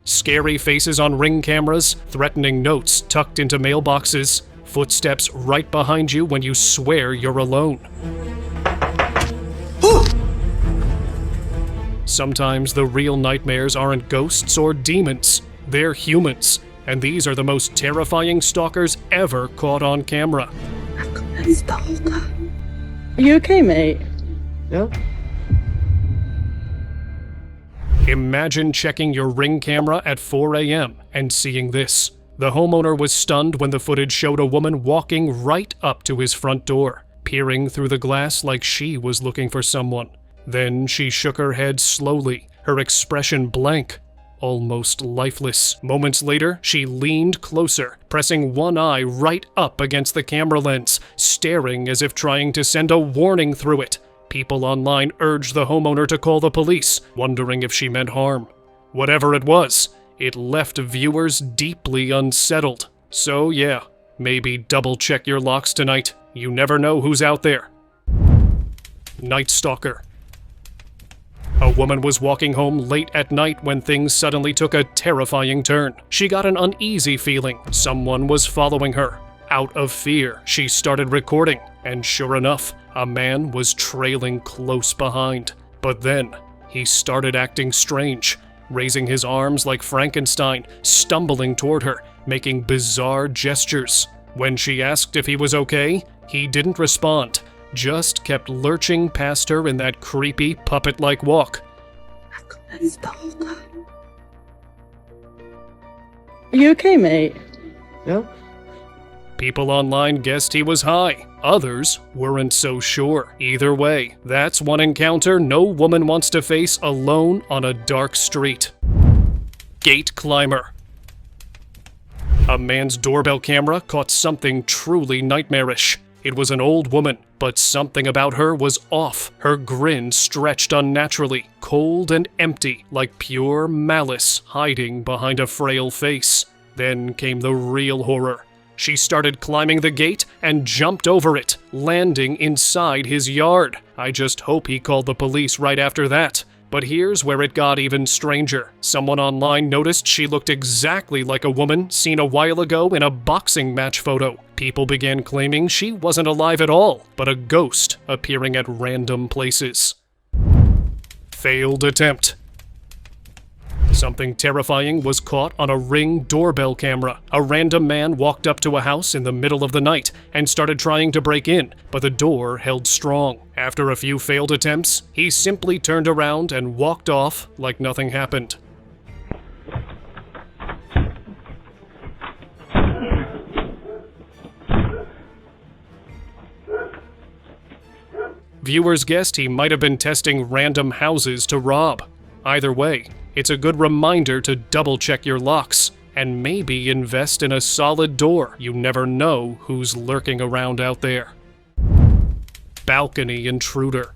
Scary faces on Ring cameras, threatening notes tucked into mailboxes, footsteps right behind you when you swear you're alone. Sometimes the real nightmares aren't ghosts or demons, they're humans, and these are the most terrifying stalkers ever caught on camera. I've got that stalker. Are you okay, mate? Yeah. Imagine checking your Ring camera at 4 a.m. and seeing this. The homeowner was stunned when the footage showed a woman walking right up to his front door, peering through the glass like she was looking for someone. Then she shook her head slowly, her expression blank, almost lifeless. Moments later, she leaned closer, pressing one eye right up against the camera lens, staring as if trying to send a warning through it. People online urged the homeowner to call the police, wondering if she meant harm. Whatever it was, it left viewers deeply unsettled. So yeah, maybe double check your locks tonight. You never know who's out there. Night Stalker. A woman was walking home late at night when things suddenly took a terrifying turn. She got an uneasy feeling. Someone was following her. Out of fear, she started recording, and sure enough, a man was trailing close behind. But then, he started acting strange, raising his arms like Frankenstein, stumbling toward her, making bizarre gestures. When she asked if he was okay, he didn't respond, just kept lurching past her in that creepy puppet-like walk. I've got that stalker. Are you okay, mate? Yeah. People online guessed he was high. Others weren't so sure. Either way, that's one encounter no woman wants to face alone on a dark street. Gate climber. A man's doorbell camera caught something truly nightmarish. It was an old woman, but something about her was off. Her grin stretched unnaturally, cold and empty, like pure malice hiding behind a frail face. Then came the real horror. She started climbing the gate and jumped over it, landing inside his yard. I just hope he called the police right after that. But here's where it got even stranger. Someone online noticed she looked exactly like a woman seen a while ago in a boxing match photo. People began claiming she wasn't alive at all, but a ghost appearing at random places. Failed attempt. Something terrifying was caught on a Ring doorbell camera. A random man walked up to a house in the middle of the night and started trying to break in, but the door held strong. After a few failed attempts, he simply turned around and walked off like nothing happened. Viewers guessed he might have been testing random houses to rob. Either way, it's a good reminder to double-check your locks, and maybe invest in a solid door. You never know who's lurking around out there. Balcony intruder.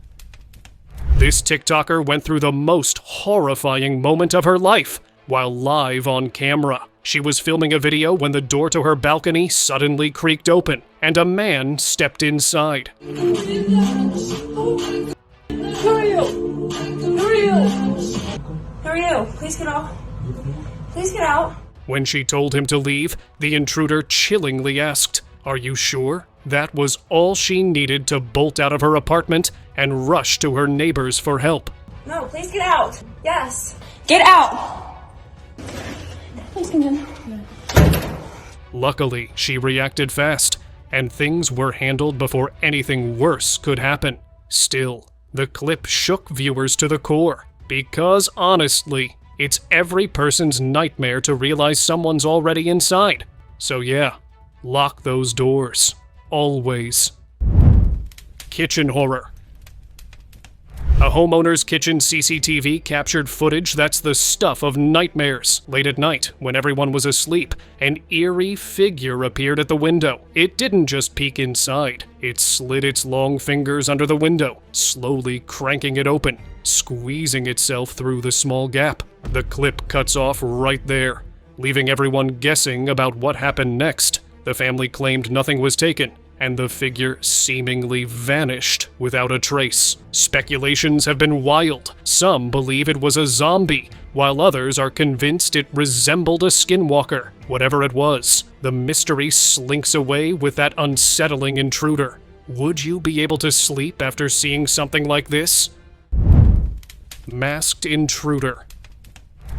This TikToker went through the most horrifying moment of her life while live on camera. She was filming a video when the door to her balcony suddenly creaked open, and a man stepped inside. Who are you? Who are you? Who are you? Please get out. Please get out. When she told him to leave, the intruder chillingly asked, "Are you sure?" That was all she needed to bolt out of her apartment and rush to her neighbors for help. No, please get out. Yes. Get out. Please come in. Luckily, she reacted fast, and things were handled before anything worse could happen. Still, the clip shook viewers to the core. Because honestly, it's every person's nightmare to realize someone's already inside. So yeah, lock those doors. Always. Kitchen horror. A homeowner's kitchen CCTV captured footage that's the stuff of nightmares. Late at night, when everyone was asleep, an eerie figure appeared at the window. It didn't just peek inside. It slid its long fingers under the window, slowly cranking it open, squeezing itself through the small gap. The clip cuts off right there, leaving everyone guessing about what happened next. The family claimed nothing was taken, and the figure seemingly vanished without a trace. Speculations have been wild. Some believe it was a zombie, while others are convinced it resembled a skinwalker. Whatever it was, the mystery slinks away with that unsettling intruder. Would you be able to sleep after seeing something like this? Masked intruder.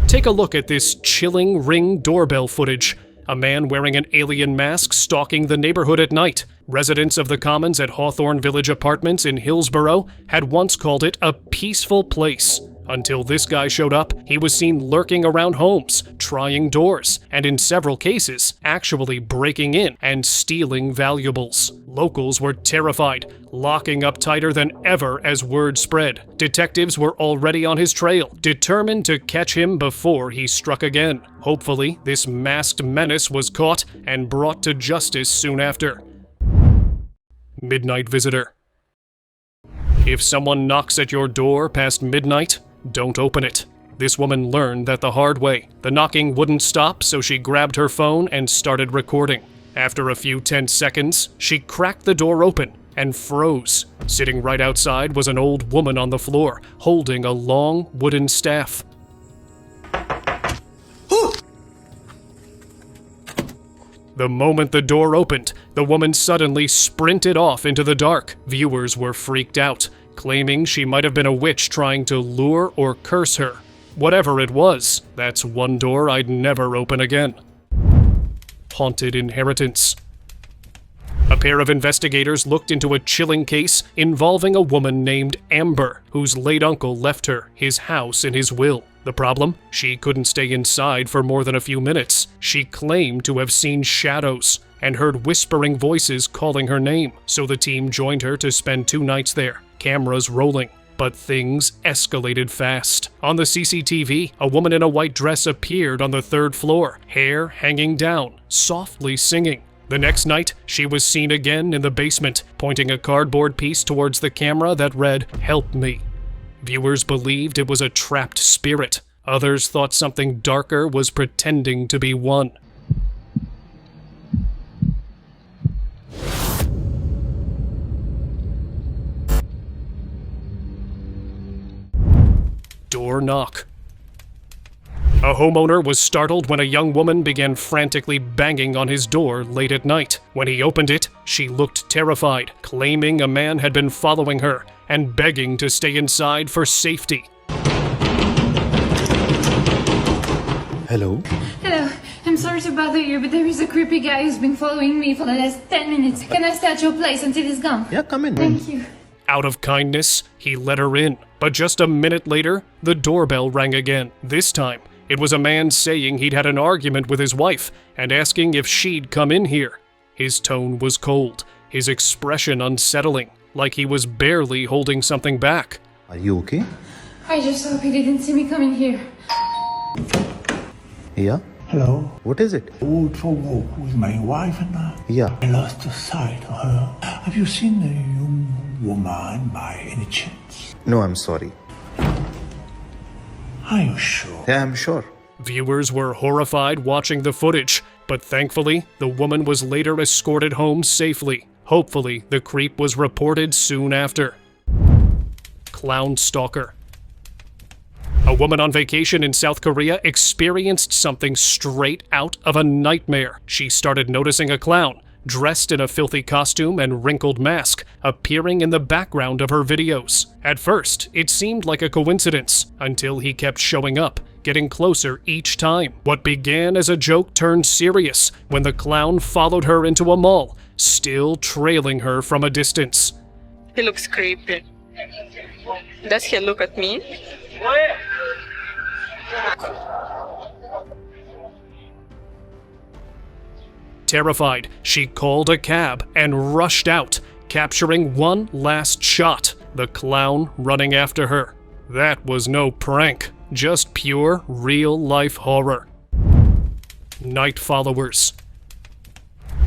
Take a look at this chilling Ring doorbell footage. A man wearing an alien mask stalking the neighborhood at night. Residents of the Commons at Hawthorne Village Apartments in Hillsborough had once called it a peaceful place. Until this guy showed up, he was seen lurking around homes, trying doors, and in several cases, actually breaking in and stealing valuables. Locals were terrified, locking up tighter than ever as word spread. Detectives were already on his trail, determined to catch him before he struck again. Hopefully, this masked menace was caught and brought to justice soon after. Midnight visitor. If someone knocks at your door past midnight, don't open it. This woman learned that the hard way. The knocking wouldn't stop, so she grabbed her phone and started recording. After a few tense seconds, she cracked the door open and froze. Sitting right outside was an old woman on the floor, holding a long wooden staff. The moment the door opened, the woman suddenly sprinted off into the dark. Viewers were freaked out, claiming she might have been a witch trying to lure or curse her. Whatever it was, that's one door I'd never open again. Haunted inheritance. A pair of investigators looked into a chilling case involving a woman named Amber, whose late uncle left her his house in his will. The problem? She couldn't stay inside for more than a few minutes. She claimed to have seen shadows and heard whispering voices calling her name, so the team joined her to spend 2 nights there, cameras rolling. But things escalated fast. On the CCTV, a woman in a white dress appeared on the 3rd floor, hair hanging down, softly singing. The next night, she was seen again in the basement, pointing a cardboard piece towards the camera that read, "Help me." Viewers believed it was a trapped spirit. Others thought something darker was pretending to be one. Door knock. A homeowner was startled when a young woman began frantically banging on his door late at night. When he opened it, she looked terrified, claiming a man had been following her and begging to stay inside for safety. Hello? Hello, I'm sorry to bother you, but there is a creepy guy who's been following me for the last 10 minutes. Can I stay at your place until he's gone? Yeah, come in. Thank you. Out of kindness, he let her in. But just a minute later, the doorbell rang again. This time, it was a man saying he'd had an argument with his wife and asking if she'd come in here. His tone was cold, his expression unsettling, like he was barely holding something back. Are you okay? I just hope he didn't see me coming here. Yeah? Hello. What is it? I went for a walk with my wife and Yeah. I lost sight of her. Have you seen the young woman by any chance? No, I'm sorry. Are you sure? Yeah, I'm sure. Viewers were horrified watching the footage, but thankfully, the woman was later escorted home safely. Hopefully, the creep was reported soon after. Clown stalker. A woman on vacation in South Korea experienced something straight out of a nightmare. She started noticing a clown, dressed in a filthy costume and wrinkled mask, appearing in the background of her videos. At first, it seemed like a coincidence, until he kept showing up, getting closer each time. What began as a joke turned serious when the clown followed her into a mall, still trailing her from a distance. He looks creepy. Does he look at me? Terrified, she called a cab and rushed out, capturing one last shot, the clown running after her. That was no prank, just pure real-life horror. Night followers.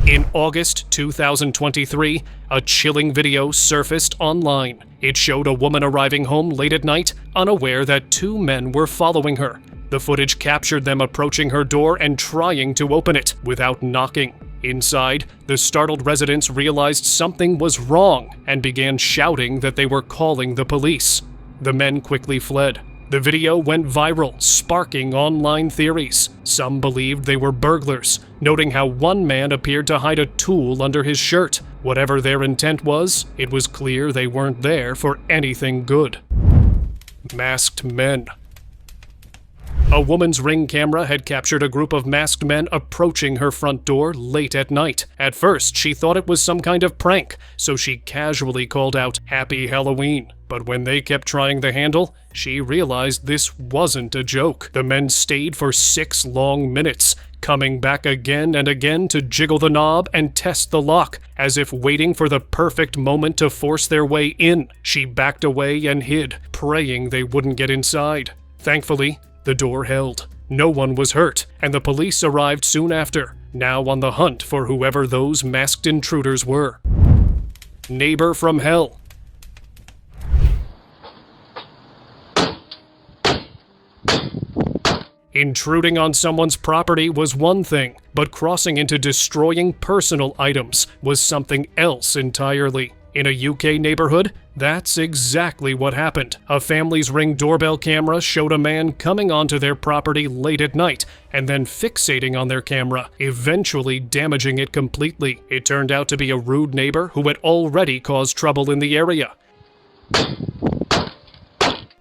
In August 2023, a chilling video surfaced online. It showed a woman arriving home late at night, unaware that 2 men were following her. The footage captured them approaching her door and trying to open it without knocking. Inside, the startled residents realized something was wrong and began shouting that they were calling the police. The men quickly fled. The video went viral, sparking online theories. Some believed they were burglars, noting how one man appeared to hide a tool under his shirt. Whatever their intent was, it was clear they weren't there for anything good. Masked men. A woman's Ring camera had captured a group of masked men approaching her front door late at night. At first, she thought it was some kind of prank, so she casually called out, "Happy Halloween." But when they kept trying the handle, she realized this wasn't a joke. The men stayed for 6 long minutes, coming back again and again to jiggle the knob and test the lock, as if waiting for the perfect moment to force their way in. She backed away and hid, praying they wouldn't get inside. Thankfully, the door held. No one was hurt, and the police arrived soon after, now on the hunt for whoever those masked intruders were. Neighbor from hell. Intruding on someone's property was one thing, but crossing into destroying personal items was something else entirely. In a UK neighborhood, that's exactly what happened. A family's Ring doorbell camera showed a man coming onto their property late at night and then fixating on their camera, eventually damaging it completely. It turned out to be a rude neighbor who had already caused trouble in the area.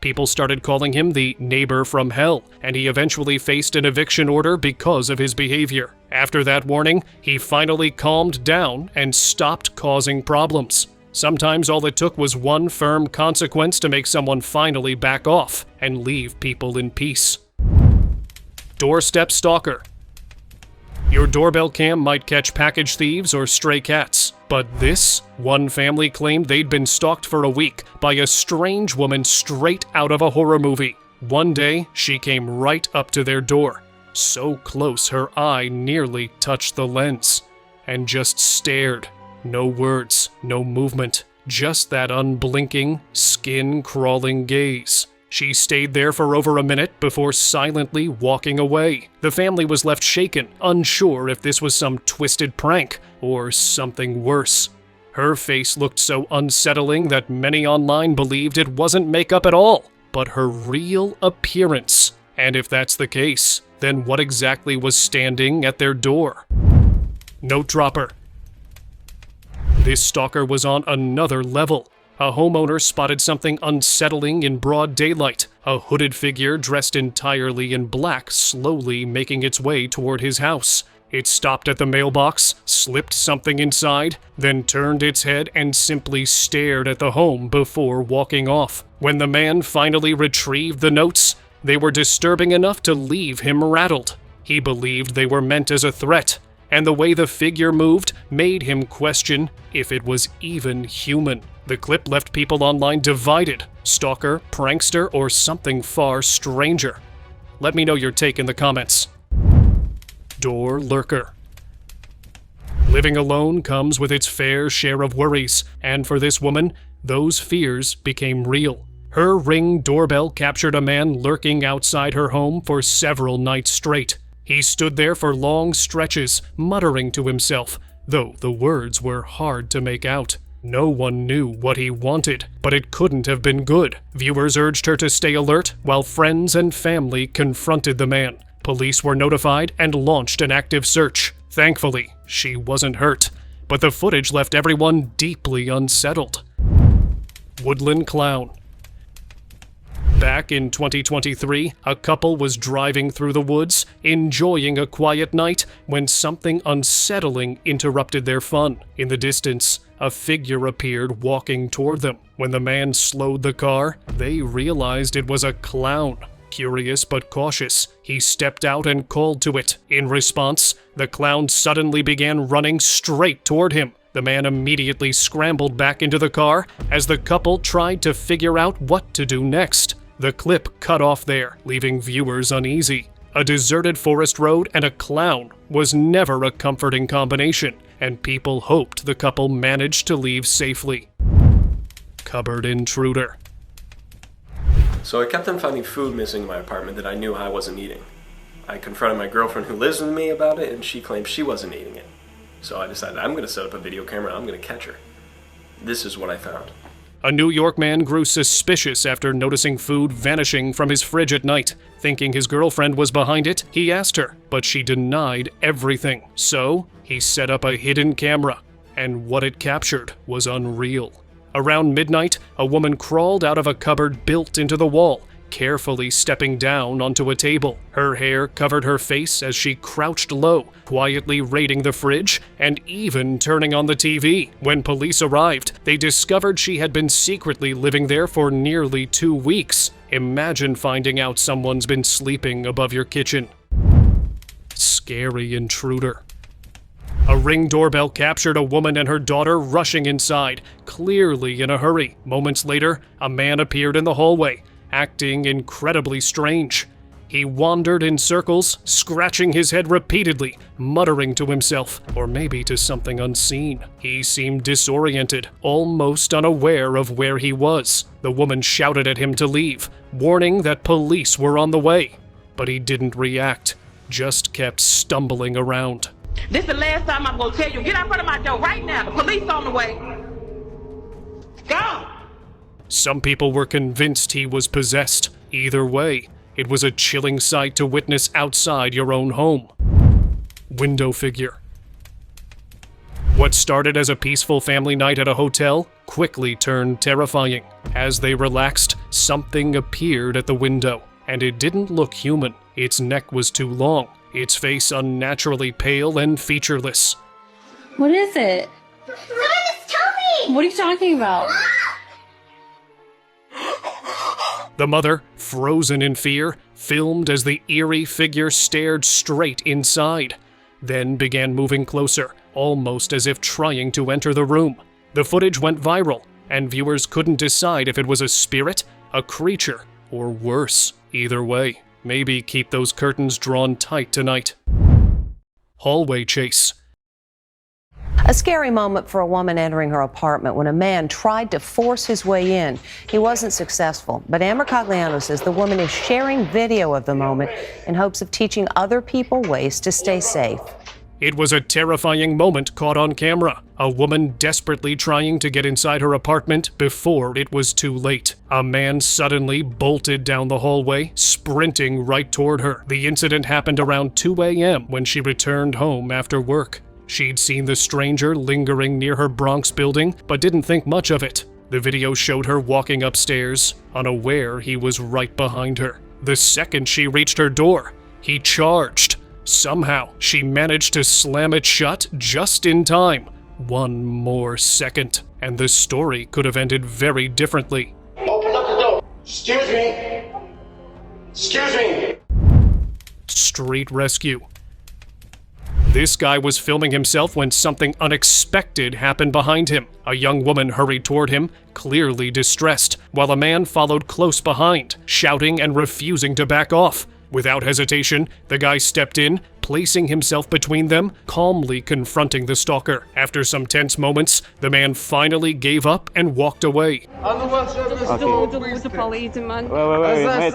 People started calling him the neighbor from hell, and he eventually faced an eviction order because of his behavior. After that warning, he finally calmed down and stopped causing problems. Sometimes all it took was one firm consequence to make someone finally back off and leave people in peace. Doorstep stalker. Your doorbell cam might catch package thieves or stray cats, but this, one family claimed they'd been stalked for a week by a strange woman straight out of a horror movie. One day, she came right up to their door, so close her eye nearly touched the lens, and just stared. No words, no movement, just that unblinking, skin-crawling gaze. She stayed there for over a minute before silently walking away. The family was left shaken, unsure if this was some twisted prank or something worse. Her face looked so unsettling that many online believed it wasn't makeup at all, but her real appearance. And if that's the case, then what exactly was standing at their door? Note dropper. This stalker was on another level. A homeowner spotted something unsettling in broad daylight, a hooded figure dressed entirely in black slowly making its way toward his house. It stopped at the mailbox, slipped something inside, then turned its head and simply stared at the home before walking off. When the man finally retrieved the notes, they were disturbing enough to leave him rattled. He believed they were meant as a threat, and the way the figure moved made him question if it was even human. The clip left people online divided: stalker, prankster, or something far stranger. Let me know your take in the comments. Door lurker. Living alone comes with its fair share of worries, and for this woman, those fears became real. Her Ring doorbell captured a man lurking outside her home for several nights straight. He stood there for long stretches, muttering to himself, though the words were hard to make out. No one knew what he wanted, but it couldn't have been good. Viewers urged her to stay alert, while friends and family confronted the man. Police were notified and launched an active search. Thankfully, she wasn't hurt, but the footage left everyone deeply unsettled. Woodland clown. Back in 2023, a couple was driving through the woods, enjoying a quiet night, when something unsettling interrupted their fun. In the distance, a figure appeared walking toward them. When the man slowed the car, they realized it was a clown. Curious but cautious, he stepped out and called to it. In response, the clown suddenly began running straight toward him. The man immediately scrambled back into the car as the couple tried to figure out what to do next. The clip cut off there, leaving viewers uneasy. A deserted forest road and a clown was never a comforting combination, and people hoped the couple managed to leave safely. Cupboard intruder. So I kept on finding food missing in my apartment that I knew I wasn't eating. I confronted my girlfriend who lives with me about it, and she claimed she wasn't eating it. So I decided I'm going to set up a video camera and I'm going to catch her. This is what I found. A New York man grew suspicious after noticing food vanishing from his fridge at night. Thinking his girlfriend was behind it, he asked her, but she denied everything. So, he set up a hidden camera, and what it captured was unreal. Around midnight, a woman crawled out of a cupboard built into the wall, carefully stepping down onto a table. Her hair covered her face as she crouched low, quietly raiding the fridge and even turning on the TV. When police arrived, they discovered she had been secretly living there for nearly 2 weeks. Imagine finding out someone's been sleeping above your kitchen. Scary intruder. A Ring doorbell captured a woman and her daughter rushing inside, clearly in a hurry. Moments later, a man appeared in the hallway, acting incredibly strange. He wandered in circles, scratching his head repeatedly, muttering to himself, or maybe to something unseen. He seemed disoriented, almost unaware of where he was. The woman shouted at him to leave, warning that police were on the way. But he didn't react, just kept stumbling around. This is the last time I'm gonna tell you, get out front of my door right now. The police on the way. Go! Some people were convinced he was possessed. Either way, it was a chilling sight to witness outside your own home. Window figure. What started as a peaceful family night at a hotel quickly turned terrifying. As they relaxed, something appeared at the window, and it didn't look human. Its neck was too long, its face unnaturally pale and featureless. What is it? Tell me! What are you talking about? The mother, frozen in fear, filmed as the eerie figure stared straight inside, then began moving closer, almost as if trying to enter the room. The footage went viral, and viewers couldn't decide if it was a spirit, a creature, or worse. Either way, maybe keep those curtains drawn tight tonight. Hallway chase. A scary moment for a woman entering her apartment when a man tried to force his way in. He wasn't successful, but Amber Cogliano says the woman is sharing video of the moment in hopes of teaching other people ways to stay safe. It was a terrifying moment caught on camera. A woman desperately trying to get inside her apartment before it was too late. A man suddenly bolted down the hallway, sprinting right toward her. The incident happened around 2 a.m. when she returned home after work. She'd seen the stranger lingering near her Bronx building, but didn't think much of it. The video showed her walking upstairs, unaware he was right behind her. The second she reached her door, he charged. Somehow, she managed to slam it shut just in time. One more second, and the story could have ended very differently. Open up the door. Excuse me. Excuse me. Street rescue. This guy was filming himself when something unexpected happened behind him. A young woman hurried toward him, clearly distressed, while a man followed close behind, shouting and refusing to back off. Without hesitation, the guy stepped in, placing himself between them, calmly confronting the stalker. After some tense moments, the man finally gave up and walked away. With the police, man. Wait.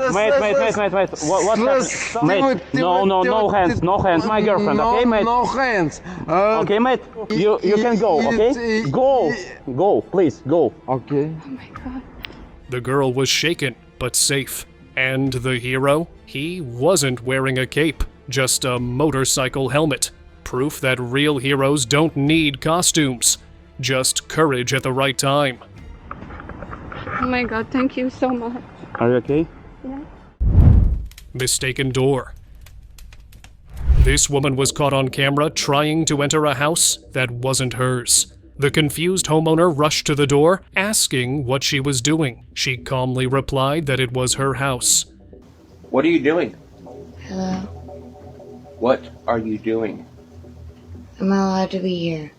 What happened? Mate, no hands, my girlfriend, okay, mate? No hands. Okay, mate, you can go, okay? Go, please, go. Okay. Oh my god. The girl was shaken, but safe. And the hero? He wasn't wearing a cape, just a motorcycle helmet. Proof that real heroes don't need costumes. Just courage at the right time. Oh my god, thank you so much. Are you okay? Yeah. Mistaken door. This woman was caught on camera trying to enter a house that wasn't hers. The confused homeowner rushed to the door, asking what she was doing. She calmly replied that it was her house. What are you doing? Hello? What are you doing? I'm not allowed to be here.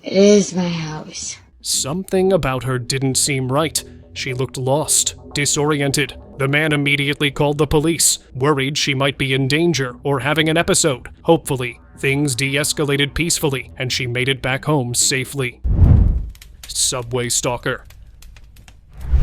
It is my house. Something about her didn't seem right. She looked lost, disoriented. The man immediately called the police, worried she might be in danger or having an episode. Hopefully, things de-escalated peacefully and she made it back home safely. Subway stalker.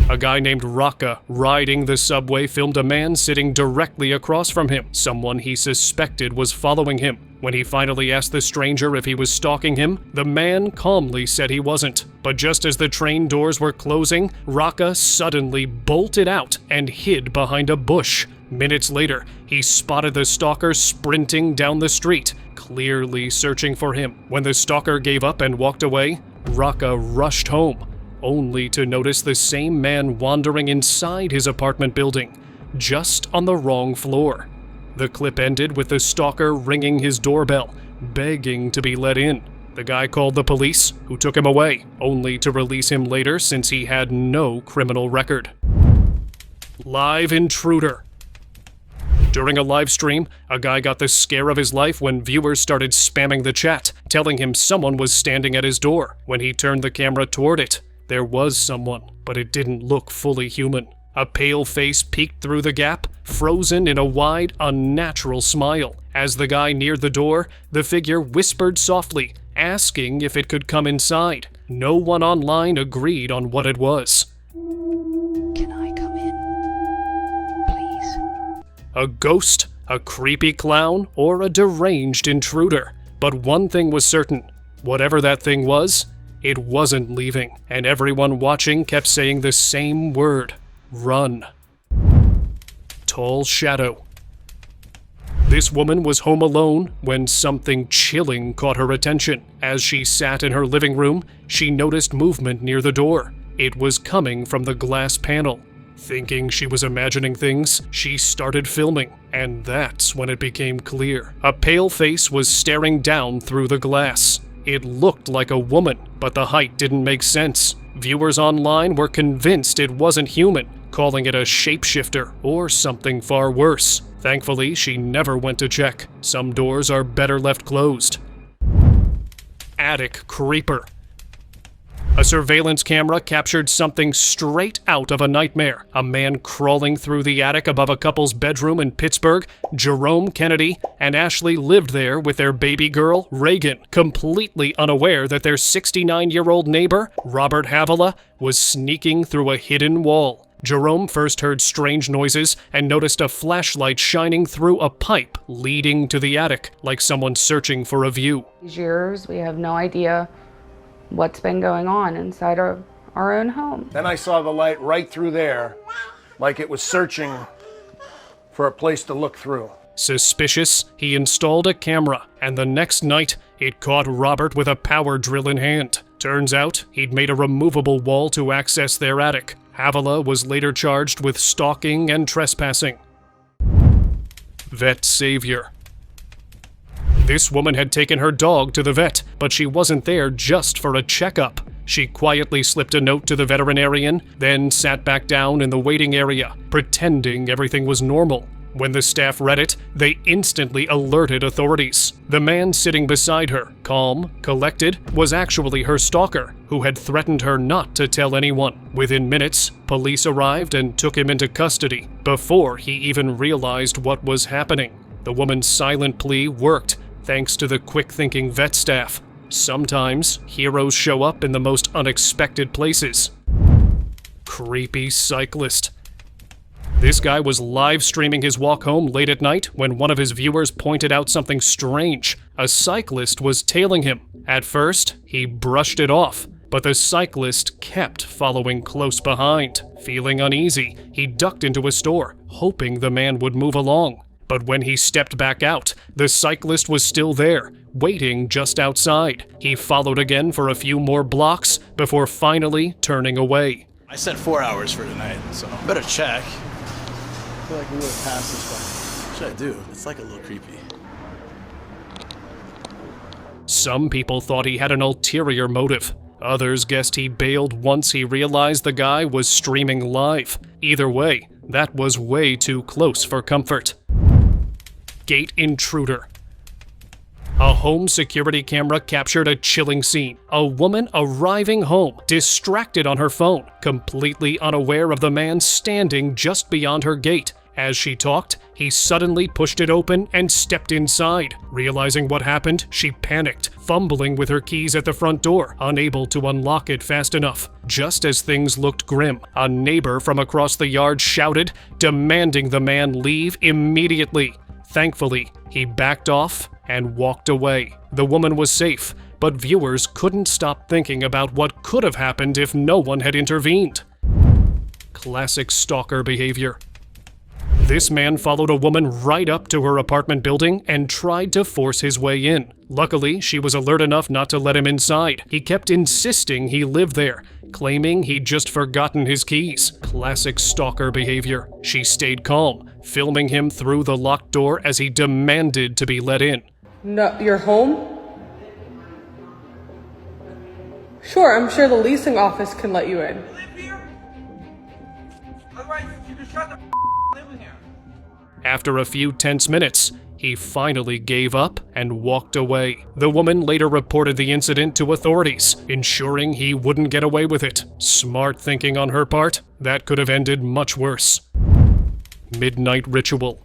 A guy named Raka riding the subway filmed a man sitting directly across from him, someone he suspected was following him. When he finally asked the stranger if he was stalking him, the man calmly said he wasn't. But just as the train doors were closing, Raka suddenly bolted out and hid behind a bush. Minutes later, he spotted the stalker sprinting down the street, clearly searching for him. When the stalker gave up and walked away, Raka rushed home, only to notice the same man wandering inside his apartment building, just on the wrong floor. The clip ended with the stalker ringing his doorbell, begging to be let in. The guy called the police, who took him away, only to release him later since he had no criminal record. Live intruder. During a live stream, a guy got the scare of his life when viewers started spamming the chat, telling him someone was standing at his door. When he turned the camera toward it, there was someone, but it didn't look fully human. A pale face peeked through the gap, frozen in a wide, unnatural smile. As the guy neared the door, the figure whispered softly, asking if it could come inside. No one online agreed on what it was. Can I come in? Please? A ghost, a creepy clown, or a deranged intruder. But one thing was certain. Whatever that thing was, it wasn't leaving, and everyone watching kept saying the same word: run. Tall shadow. This woman was home alone when something chilling caught her attention. As she sat in her living room, she noticed movement near the door. It was coming from the glass panel. Thinking she was imagining things, she started filming, and that's when it became clear. A pale face was staring down through the glass. It looked like a woman, but the height didn't make sense. Viewers online were convinced it wasn't human, calling it a shapeshifter or something far worse. Thankfully, she never went to check. Some doors are better left closed. Attic creeper. A surveillance camera captured something straight out of a nightmare. A man crawling through the attic above a couple's bedroom in Pittsburgh. Jerome Kennedy and Ashley lived there with their baby girl, Reagan, completely unaware that their 69-year-old neighbor, Robert Havila, was sneaking through a hidden wall. Jerome first heard strange noises and noticed a flashlight shining through a pipe leading to the attic, like someone searching for a view. These years, we have no idea what's been going on inside our own home. Then I saw the light right through there, like it was searching for a place to look through. Suspicious, he installed a camera, and the next night, it caught Robert with a power drill in hand. Turns out, he'd made a removable wall to access their attic. Havila was later charged with stalking and trespassing. Vet savior. This woman had taken her dog to the vet, but she wasn't there just for a checkup. She quietly slipped a note to the veterinarian, then sat back down in the waiting area, pretending everything was normal. When the staff read it, they instantly alerted authorities. The man sitting beside her, calm, collected, was actually her stalker, who had threatened her not to tell anyone. Within minutes, police arrived and took him into custody, before he even realized what was happening. The woman's silent plea worked, thanks to the quick-thinking vet staff. Sometimes, heroes show up in the most unexpected places. Creepy cyclist. This guy was live streaming his walk home late at night when one of his viewers pointed out something strange. A cyclist was tailing him. At first, he brushed it off, but the cyclist kept following close behind. Feeling uneasy, he ducked into a store, hoping the man would move along. But when he stepped back out, the cyclist was still there, waiting just outside. He followed again for a few more blocks before finally turning away. I set 4 hours for tonight, so I better check. I feel like we would have passed this way. What should I do? It's like a little creepy. Some people thought he had an ulterior motive. Others guessed he bailed once he realized the guy was streaming live. Either way, that was way too close for comfort. Gate intruder. A home security camera captured a chilling scene. A woman arriving home, distracted on her phone, completely unaware of the man standing just beyond her gate. As she talked, He suddenly pushed it open and stepped inside. Realizing what happened, she panicked, fumbling with her keys at the front door, unable to unlock it fast enough. Just as things looked grim, a neighbor from across the yard shouted, demanding the man leave immediately. Thankfully, he backed off and walked away. The woman was safe, but viewers couldn't stop thinking about what could have happened if no one had intervened. Classic stalker behavior. This man followed a woman right up to her apartment building and tried to force his way in. Luckily, she was alert enough not to let him inside. He kept insisting he lived there, claiming he'd just forgotten his keys. Classic stalker behavior. She stayed calm, filming him through the locked door as he demanded to be let in. No, you're home? Sure, I'm sure the leasing office can let you in. After a few tense minutes, he finally gave up and walked away. The woman later reported the incident to authorities, ensuring he wouldn't get away with it. Smart thinking on her part. That could have ended much worse. Midnight ritual.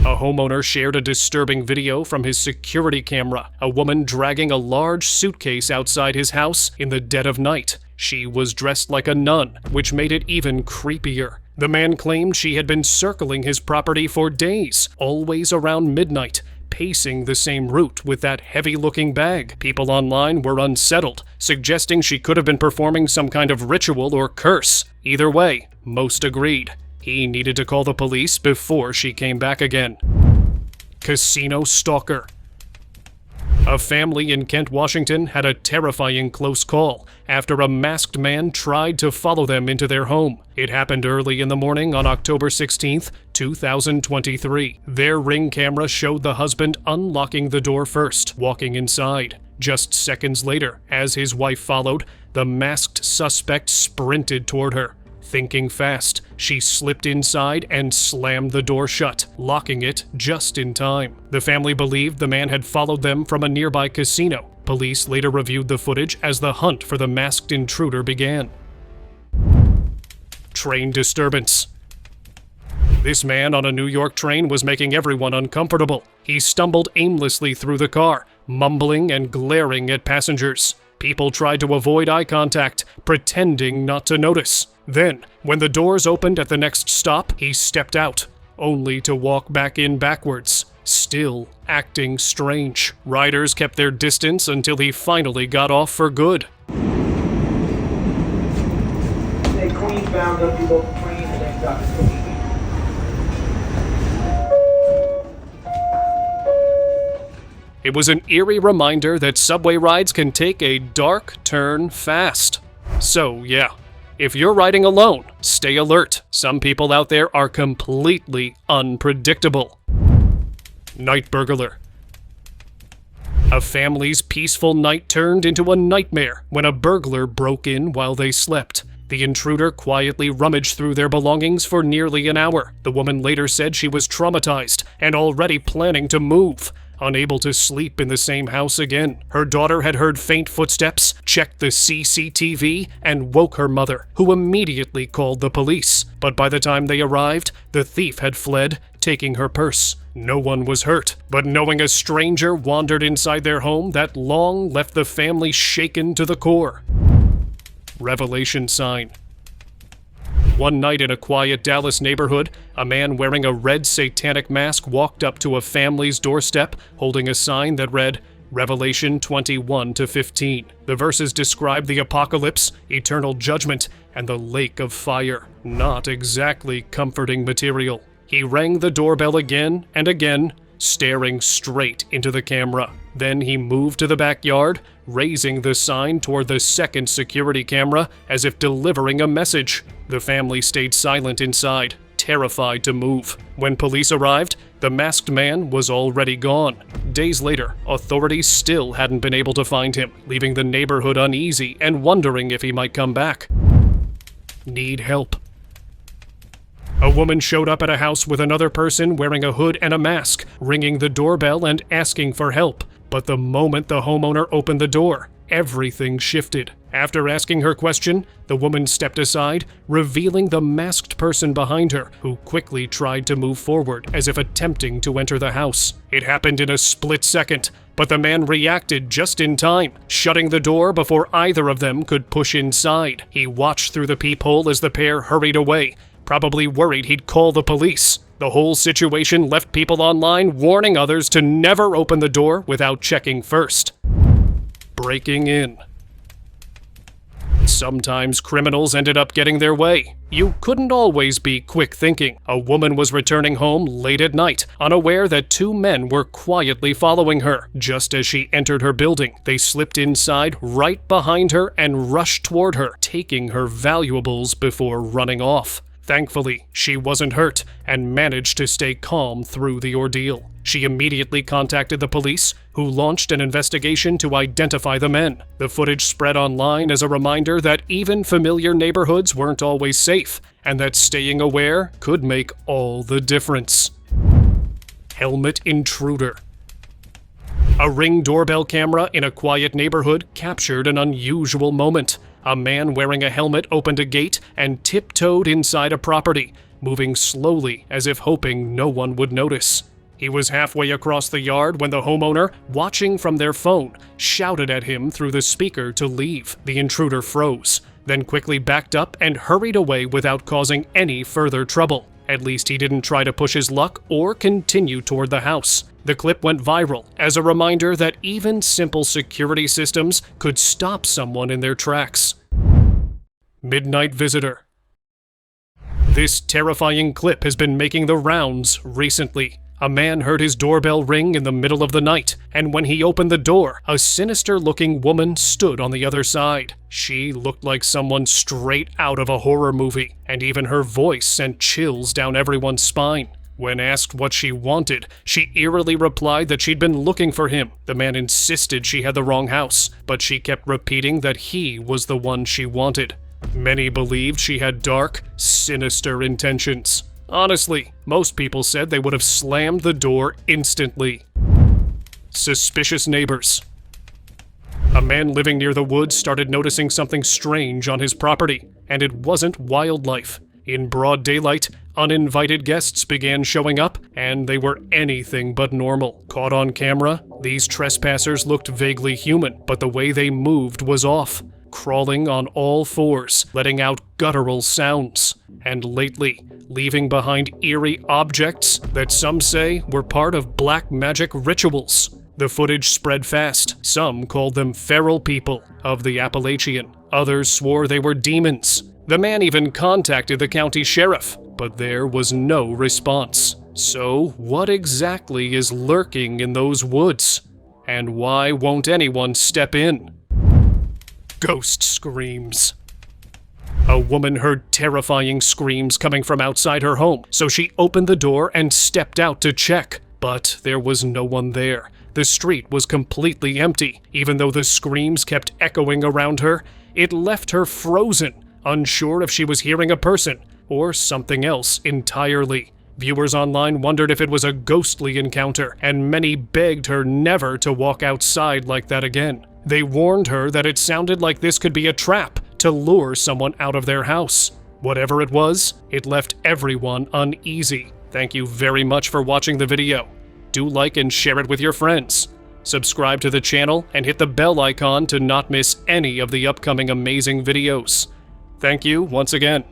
A homeowner shared a disturbing video from his security camera. A woman dragging a large suitcase outside his house in the dead of night. She was dressed like a nun, which made it even creepier. The man claimed she had been circling his property for days, always around midnight, pacing the same route with that heavy-looking bag. People online were unsettled, suggesting she could have been performing some kind of ritual or curse. Either way, most agreed. He needed to call the police before she came back again. Casino stalker. A family in Kent, Washington had a terrifying close call after a masked man tried to follow them into their home. It happened early in the morning on October 16th, 2023. Their Ring camera showed the husband unlocking the door first, walking inside. Just seconds later, as his wife followed, the masked suspect sprinted toward her. Thinking fast, she slipped inside and slammed the door shut, locking it just in time. The family believed the man had followed them from a nearby casino. Police later reviewed the footage as the hunt for the masked intruder began. Train disturbance. This man on a New York train was making everyone uncomfortable. He stumbled aimlessly through the car, mumbling and glaring at passengers. People tried to avoid eye contact, pretending not to notice. Then, when the doors opened at the next stop, he stepped out, only to walk back in backwards, still acting strange. Riders kept their distance until he finally got off for good. Hey, Queen found up your local train and then got this. It was an eerie reminder that subway rides can take a dark turn fast. So, yeah. If you're riding alone, stay alert. Some people out there are completely unpredictable. Night burglar. A family's peaceful night turned into a nightmare when a burglar broke in while they slept. The intruder quietly rummaged through their belongings for nearly an hour. The woman later said she was traumatized and already planning to move. Unable to sleep in the same house again. Her daughter had heard faint footsteps, checked the CCTV, and woke her mother, who immediately called the police. But by the time they arrived, the thief had fled, taking her purse. No one was hurt, but knowing a stranger wandered inside their home, that long left the family shaken to the core. Revelation sign. One night in a quiet Dallas neighborhood, a man wearing a red satanic mask walked up to a family's doorstep holding a sign that read, Revelation 21-15. The verses describe the apocalypse, eternal judgment, and the lake of fire. Not exactly comforting material. He rang the doorbell again and again, staring straight into the camera. Then he moved to the backyard, raising the sign toward the second security camera as if delivering a message. The family stayed silent inside, terrified to move. When police arrived, the masked man was already gone. Days later, authorities still hadn't been able to find him, leaving the neighborhood uneasy and wondering if he might come back. Need help. A woman showed up at a house with another person wearing a hood and a mask, ringing the doorbell and asking for help. But the moment the homeowner opened the door, everything shifted. After asking her question, the woman stepped aside, revealing the masked person behind her, who quickly tried to move forward, as if attempting to enter the house. It happened in a split second, but the man reacted just in time, shutting the door before either of them could push inside. He watched through the peephole as the pair hurried away, probably worried he'd call the police. The whole situation left people online warning others to never open the door without checking first. Breaking in. Sometimes criminals ended up getting their way. You couldn't always be quick thinking. A woman was returning home late at night, unaware that two men were quietly following her. Just as she entered her building, they slipped inside right behind her and rushed toward her, taking her valuables before running off. Thankfully, she wasn't hurt and managed to stay calm through the ordeal. She immediately contacted the police, who launched an investigation to identify the men. The footage spread online as a reminder that even familiar neighborhoods weren't always safe, and that staying aware could make all the difference. Helmet intruder. A Ring doorbell camera in a quiet neighborhood captured an unusual moment. A man wearing a helmet opened a gate and tiptoed inside a property, moving slowly as if hoping no one would notice. He was halfway across the yard when the homeowner, watching from their phone, shouted at him through the speaker to leave. The intruder froze, then quickly backed up and hurried away without causing any further trouble. At least he didn't try to push his luck or continue toward the house. The clip went viral as a reminder that even simple security systems could stop someone in their tracks. Midnight visitor. This terrifying clip has been making the rounds recently. A man heard his doorbell ring in the middle of the night, and when he opened the door, a sinister-looking woman stood on the other side. She looked like someone straight out of a horror movie, and even her voice sent chills down everyone's spine. When asked what she wanted, she eerily replied that she'd been looking for him. The man insisted she had the wrong house, but she kept repeating that he was the one she wanted. Many believed she had dark, sinister intentions. Honestly, most people said they would have slammed the door instantly. Suspicious neighbors. A man living near the woods started noticing something strange on his property, and it wasn't wildlife. In broad daylight, uninvited guests began showing up, and they were anything but normal. Caught on camera, these trespassers looked vaguely human, but the way they moved was off, crawling on all fours, letting out guttural sounds, and lately, leaving behind eerie objects that some say were part of black magic rituals. The footage spread fast. Some called them feral people of the Appalachian. Others swore they were demons. The man even contacted the county sheriff, but there was no response. So, what exactly is lurking in those woods? And why won't anyone step in? Ghost screams. A woman heard terrifying screams coming from outside her home, so she opened the door and stepped out to check. But there was no one there. The street was completely empty. Even though the screams kept echoing around her, it left her frozen, unsure if she was hearing a person or something else entirely. Viewers online wondered if it was a ghostly encounter, and many begged her never to walk outside like that again. They warned her that it sounded like this could be a trap to lure someone out of their house. Whatever it was, it left everyone uneasy. Thank you very much for watching the video. Do like and share it with your friends. Subscribe to the channel and hit the bell icon to not miss any of the upcoming amazing videos. Thank you once again.